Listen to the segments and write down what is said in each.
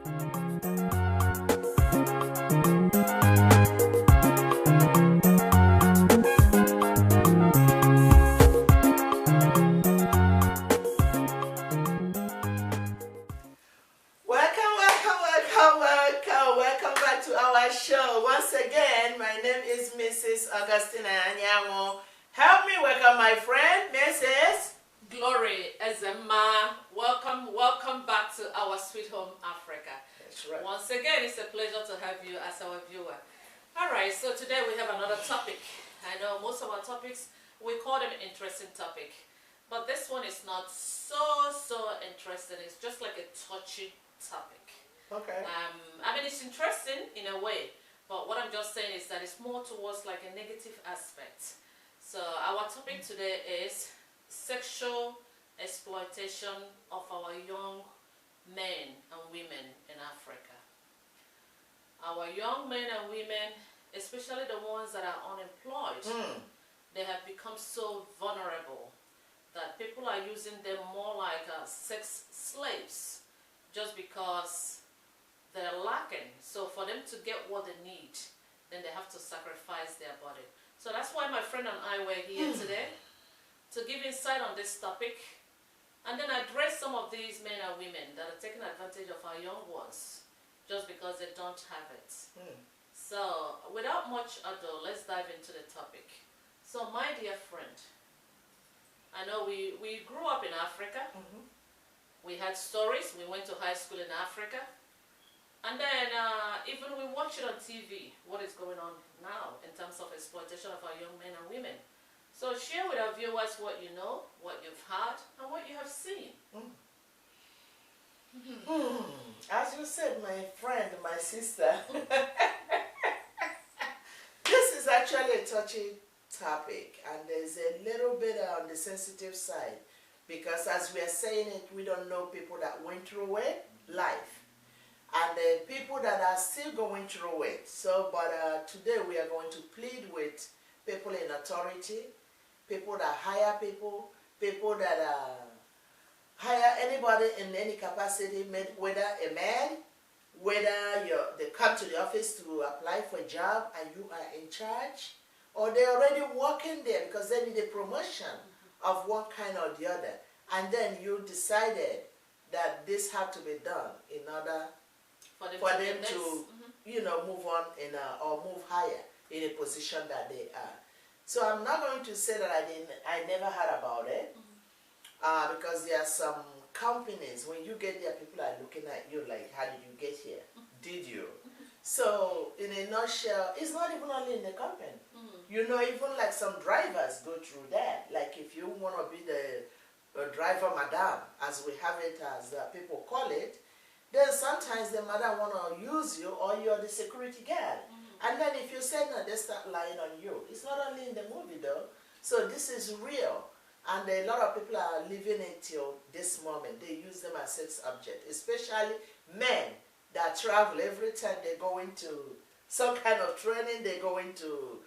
Welcome back to our show. Once again, my name is Mrs. Augustina. Help me welcome my friend, Mrs. Glory Ezema. Welcome back to our sweet home, Africa. That's right. Once again, it's a pleasure to have you as our viewer. All right, so today we have another topic. I know most of our topics, we call them interesting topic. But this one is not so interesting. It's just like a touchy topic. Okay. I mean, it's interesting in a way, but what I'm just saying is that it's more towards like a negative aspect. So our topic today is sexual exploitation of our young men and women in Africa. Our young men and women, especially the ones that are unemployed, they have become so vulnerable that people are using them more like sex slaves just because they're lacking. So for them to get what they need, then they have to sacrifice their body. So that's why my friend and I were here today to give insight on this topic and then address some of these men and women that are taking advantage of our young ones just because they don't have it. So without much ado, let's dive into the topic. So my dear friend, I know we grew up in Africa. We had stories. We went to high school in Africa. And then even we watch it on TV, what is going on now in terms of exploitation of our young men and women. So share with our viewers what you know, what you've heard, and what you have seen. As you said, my friend, my sister, this is actually a touchy topic, and there's a little bit on the sensitive side, because as we are saying it, we don't know people that went through it, life. And the people that are still going through it. So, but today we are going to plead with people in authority, people that hire people, people that hire anybody in any capacity, whether a man, whether they come to the office to apply for a job and you are in charge, or they're already working there because they need a promotion of one kind or the other. And then you decided that this had to be done in order for them to you know, move on in or move higher in a position that they are. So I'm not going to say that I never heard about it, because there are some companies, when you get there, people are looking at you like, how did you get here? Did you? So in a nutshell, it's not even only in the company. You know, even like some drivers go through that. Like if you want to be the driver madam, as we have it, as people call it, then sometimes the mother want to use you, or you're the security guard. And then if you say no, they start lying on you. It's not only in the movie though. So this is real. And a lot of people are living it till this moment. They use them as sex object, especially men that travel every time they go into some kind of training, they go into,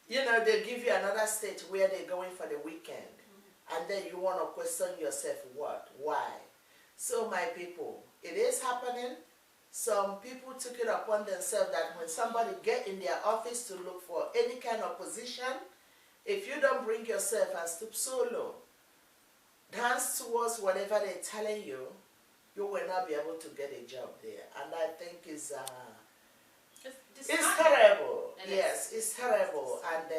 you know, they give you another state where they're going for the weekend. And then you want to question yourself, what? Why? So my people, it is happening. Some people took it upon themselves that when somebody get in their office to look for any kind of position, if you don't bring yourself and stoop so low, dance towards whatever they're telling you, you will not be able to get a job there. And I think it's terrible. Yes, it's terrible. And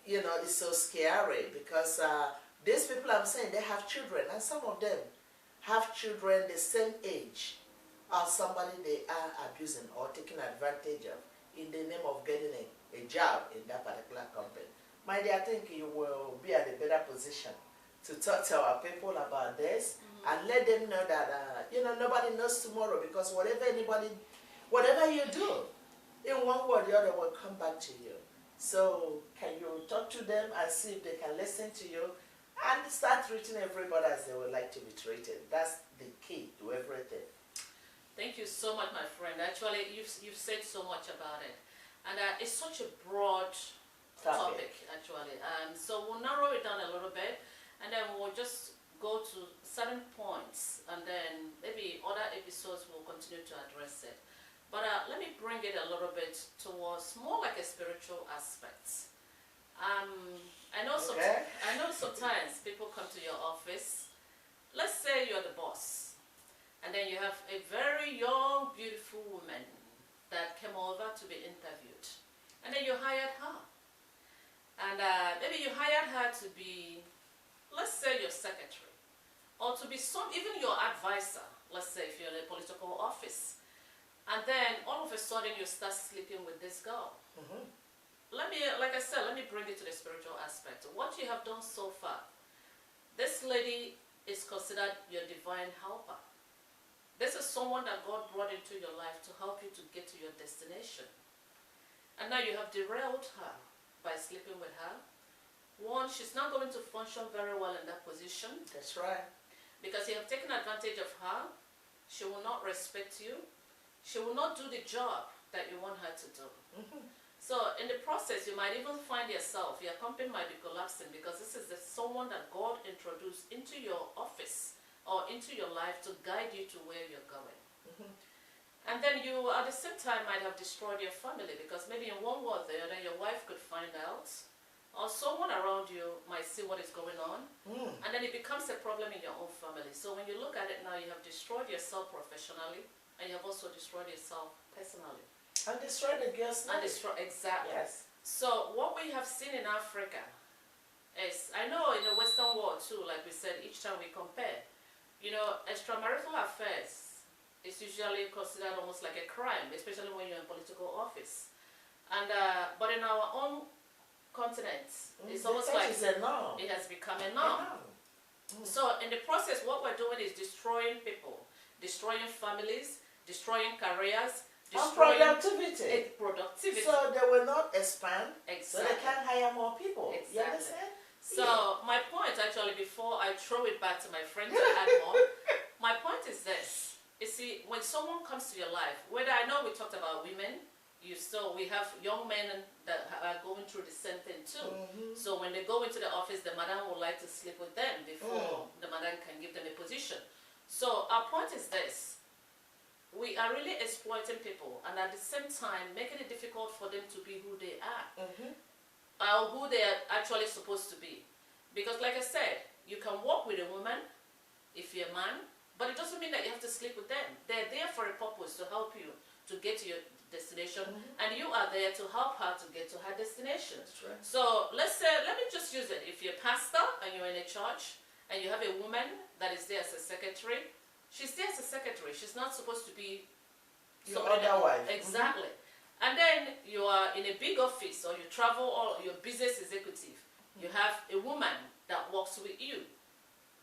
you know, it's so scary because these people I'm saying, they have children, and some of them have children the same age as somebody they are abusing or taking advantage of in the name of getting a job in that particular company. My dear, I think you will be at a better position to talk to our people about this and let them know that, you know, nobody knows tomorrow, because whatever you do, in one way or the other will come back to you. So can you talk to them and see if they can listen to you and start treating everybody as they would like to be treated. That's the key to everything. Thank you so much, my friend. Actually, you've said so much about it. And it's such a broad topic actually. So we'll narrow it down a little bit, and then we'll just go to certain points, and then maybe other episodes will continue to address it. But let me bring it a little bit towards more like a spiritual aspect. I know sometimes people come to your office. Let's say you're the boss, and then you have a very young, beautiful woman that came over to be interviewed, and then you hired her. And maybe you hired her to be, let's say, your secretary, or to be even your advisor, let's say if you're in a political office. And then all of a sudden you start sleeping with this girl. Like I said, let me bring it to the spiritual aspect. What you have done so far, this lady is considered your divine helper. This is someone that God brought into your life to help you to get to your destination. And now you have derailed her by sleeping with her. One, she's not going to function very well in that position. That's right. Because you have taken advantage of her. She will not respect you. She will not do the job that you want her to do. So in the process, you might even find yourself, your company might be collapsing, because this is someone that God introduced into your office or into your life to guide you to where you're going. And then you, at the same time, might have destroyed your family, because maybe in one way or the other, your wife could find out, or someone around you might see what is going on, and then it becomes a problem in your own family. So when you look at it now, you have destroyed yourself professionally, and you have also destroyed yourself personally. And destroyed the girl's life. Exactly. Yes. So what we have seen in Africa is, I know in the Western world too, like we said, each time we compare, you know, extramarital affairs is usually considered almost like a crime, especially when you're in political office. And but in our own continent, it's almost like it has become a norm. So in the process, what we're doing is destroying people, destroying families, destroying careers, destroying productivity. So they will not expand. Exactly. So they can't hire more people. Exactly. You understand? So my point, actually, before I throw it back to my friend to add more, my point is this. You see, when someone comes to your life, whether, I know we talked about women, we have young men that are going through the same thing too. So when they go into the office, the madam would like to sleep with them before the madam can give them a position. So our point is this. We are really exploiting people, and at the same time making it difficult for them to be who they are, or who they are actually supposed to be. Because like I said, you can work with a woman if you're a man, but it doesn't mean that you have to sleep with them. They're there for a purpose, to help you to get to your destination, and you are there to help her to get to her destination. That's right. So let's say, let me just use it. If you're a pastor and you're in a church and you have a woman that is there as a secretary, she's there as a secretary. She's not supposed to be your other wife. Exactly. And then you are in a big office, or you travel, or you're a business executive. You have a woman that works with you.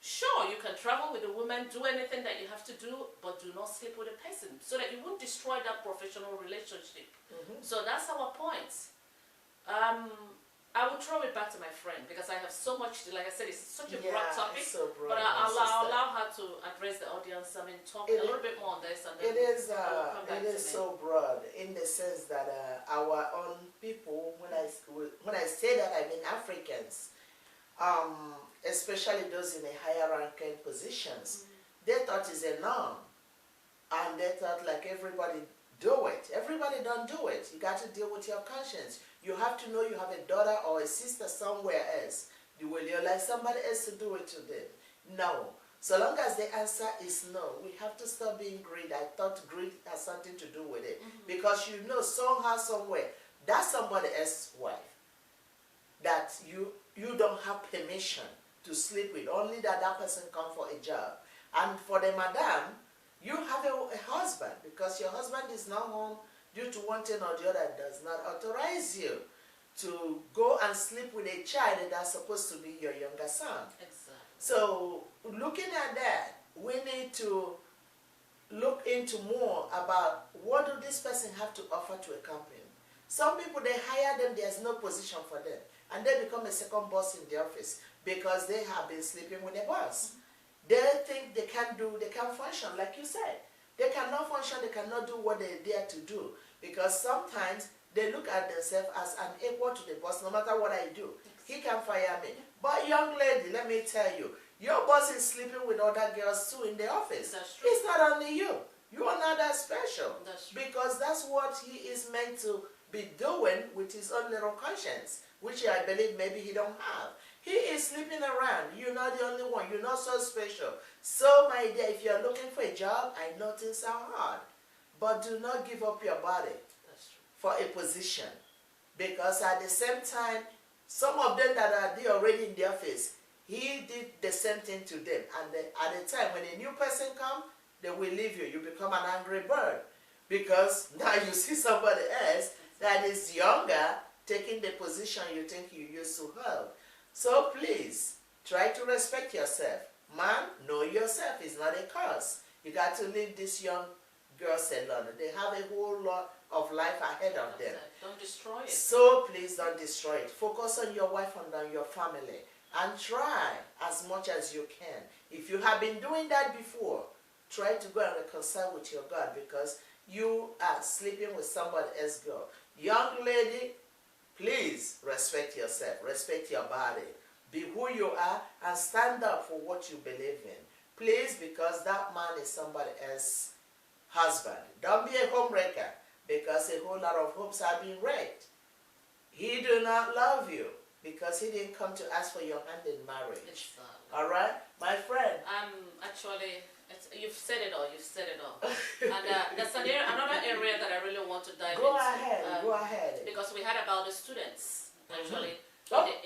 Sure, you can travel with a woman, do anything that you have to do, but do not sleep with a person, so that you won't destroy that professional relationship. So that's our point. I will throw it back to my friend, because I have so much, like I said, it's such a broad topic. So broad, but I'll allow her to address the audience, talk a little bit more on this. And then it is so broad, in the sense that our own people, when I say that, I mean Africans, especially those in the higher ranking positions, they thought it's a norm, and they thought like everybody do it. Everybody don't do it. You got to deal with your conscience. You have to know you have a daughter or a sister somewhere else. You will like somebody else to do it to them. No. So long as the answer is no, we have to stop being greedy. I thought greed has something to do with it. Because you know somehow, somewhere, that's somebody else's wife that you don't have permission to sleep with. Only that person come for a job. And for the madam, you have a husband, because your husband is not home due to one thing or the other, does not authorize you to go and sleep with a child that's supposed to be your younger son. Exactly. So looking at that, we need to look into more about what do this person have to offer to a company. Some people, they hire them, there's no position for them, and they become a second boss in the office because they have been sleeping with their boss. They think they can't function, like you said. They cannot function, they cannot do what they dare to do, because sometimes they look at themselves as an equal to the boss. No matter what I do, he can fire me. But young lady, let me tell you, Your boss is sleeping with other girls too in the office. That's true. It's not only you. You are not that special. That's true. Because that's what he is meant to be doing with his own little conscience, which I believe maybe he don't have. He is sleeping around. You're not the only one. You're not so special. So, my dear, if you're looking for a job, I know things are hard. But do not give up your body for a position. Because at the same time, some of them that are there already in the office, he did the same thing to them. And at the time, when a new person comes, they will leave you. You become an angry bird. Because now you see somebody else that is younger taking the position you think you used to hold. So please, try to respect yourself. Man, know yourself. It's not a curse. You got to leave these young girls alone. They have a whole lot of life ahead of them. Don't destroy it. So please don't destroy it. Focus on your wife and on your family. And try as much as you can. If you have been doing that before, try to go and reconcile with your God, because you are sleeping with somebody else's girl. Young lady, please respect yourself, respect your body, be who you are, and stand up for what you believe in. Please, because that man is somebody else's husband. Don't be a homewrecker, because a whole lot of homes are being wrecked. He do not love you, because he didn't come to ask for your hand in marriage. Exactly. All right, my friend. Actually, you've said it all. You've said it all. And there's another area that I really want to dive Go into. ahead. Go ahead. Because we had about the students actually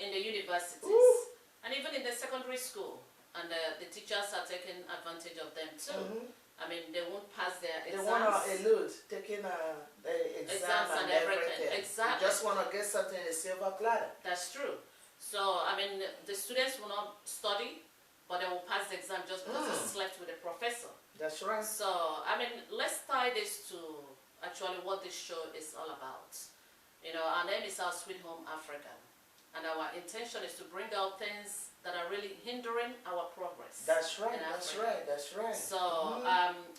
in the universities. Ooh. And even in the secondary school, and the teachers are taking advantage of them too. I mean, they won't pass their exams. They want to elude taking the exams and everything. Exactly. They just want to get something in a silver platter. That's true. So, I mean, the students will not study, but they will pass the exam just because they slept with the professor. That's right. So, I mean, let's tie this to actually what this show is all about. You know, our name is Our Sweet Home Africa. And our intention is to bring out things that are really hindering our progress. That's right, that's right, that's right. So,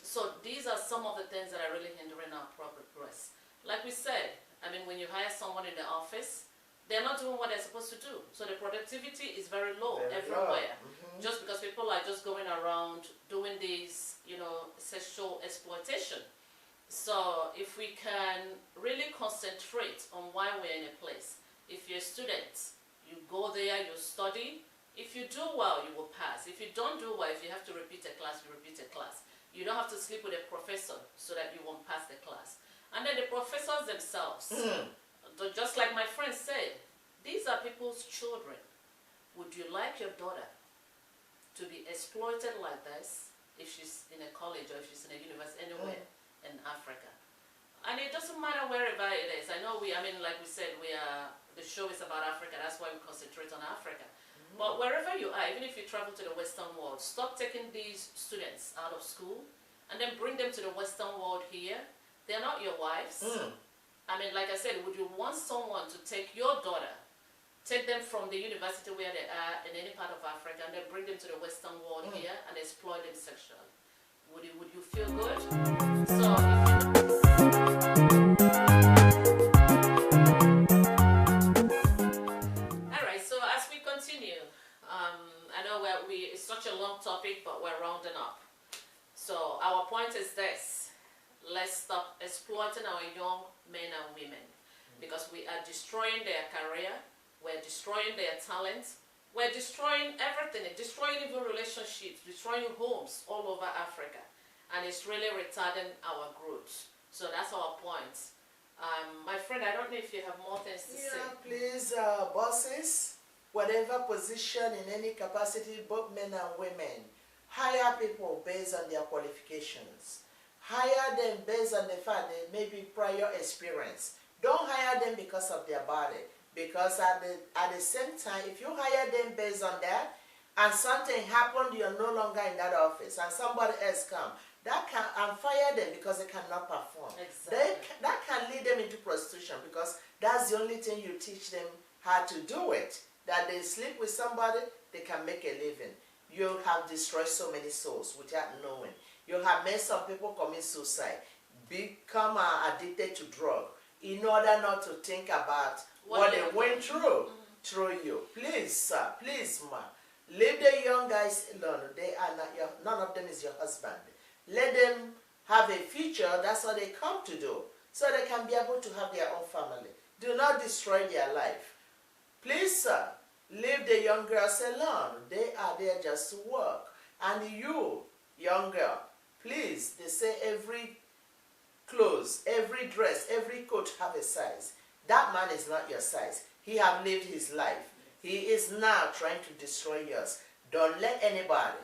so these are some of the things that are really hindering our progress. Like we said, I mean, when you hire someone in the office, they're not doing what they're supposed to do. So the productivity is very low everywhere. Just because people are just going around doing these, you know, sexual exploitation. So if we can really concentrate on why we're in a place. If you're a student, you go there, you study. If you do well, you will pass. If you don't do well, if you have to repeat a class, you repeat a class. You don't have to sleep with a professor so that you won't pass the class. And then the professors themselves, just like my friend said, these are people's children. Would you like your daughter to be exploited like this if she's in a college or if she's in a university anywhere in Africa? And it doesn't matter wherever it is. I know like we said, the show is about Africa. That's why we concentrate on Africa. But wherever you are, even if you travel to the Western world, stop taking these students out of school and then bring them to the Western world here. They're not your wives. I mean, like I said, would you want someone to take your daughter, take them from the university where they are in any part of Africa, and then bring them to the Western world here and exploit them sexually? Would you feel good? So, alright, so as we continue, I know it's such a long topic, but we're rounding up. So our point is this: let's stop exploiting our young men and women, because we are destroying their career, we're destroying their talent, we're destroying everything, destroying even relationships, destroying homes all over Africa, and it's really retarding our growth. So that's our point. My friend, I don't know if you have more things to say. Yeah, please, bosses, whatever position in any capacity, both men and women, hire people based on their qualifications. Hire them based on the fact they may be prior experience. Don't hire them because of their body. Because at the same time, if you hire them based on that, and something happened, you're no longer in that office, and somebody else come, that can fire them because they cannot perform. Exactly. That can lead them into prostitution, because that's the only thing you teach them how to do it. That they sleep with somebody, they can make a living. You have destroyed so many souls without knowing. You have made some people commit suicide, become addicted to drug, in order not to think about what they went through you. Please, sir, please, ma, Leave the young guys alone. They are not your, none of them is your husband. Let them have a future. That's what they come to do. So they can be able to have their own family. Do not destroy their life. Please, sir, leave the young girls alone. They are there just to work. And you, young girl, please, they say every clothes, every dress, every coat have a size. That man is not your size. He have lived his life. He is now trying to destroy yours. Don't let anybody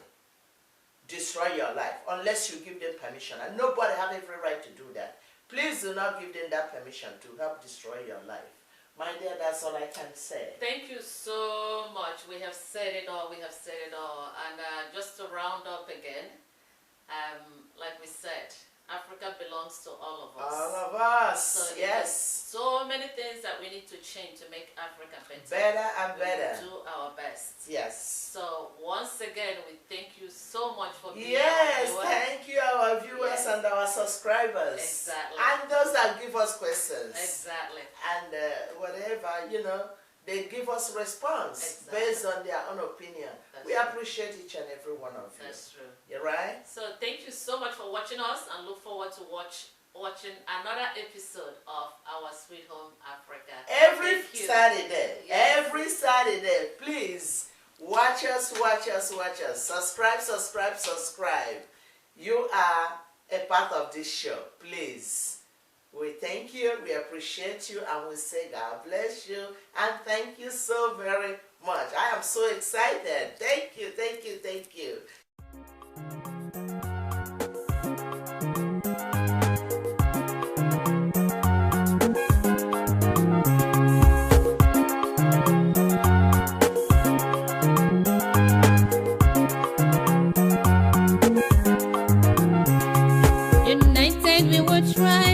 destroy your life unless you give them permission. And nobody have every right to do that. Please do not give them that permission to help destroy your life. My dear, that's all I can say. Thank you so much. We have said it all. We have said it all. And just to round up again, like we said, Africa belongs to all of us. All of us, so yes. So many things that we need to change to make Africa better. Better and better. We will do our best. Yes. So once again, we thank you so much for being Yes, our viewer. thank you our viewers and our subscribers. Exactly. And those that give us questions. Exactly. And whatever, you know, they give us response based on their own opinion. We appreciate each and every one of you. That's true. You're right? So thank you so much for watching us, and look forward to watching another episode of our Sweet Home Africa. Every Saturday. Yes. Every Saturday. Please watch us, watch us, watch us. Subscribe, subscribe, subscribe. You are a part of this show. Please. We thank you, we appreciate you, and we say God bless you, and thank you so very much. I am so excited. Thank you, thank you, thank you. United we will try.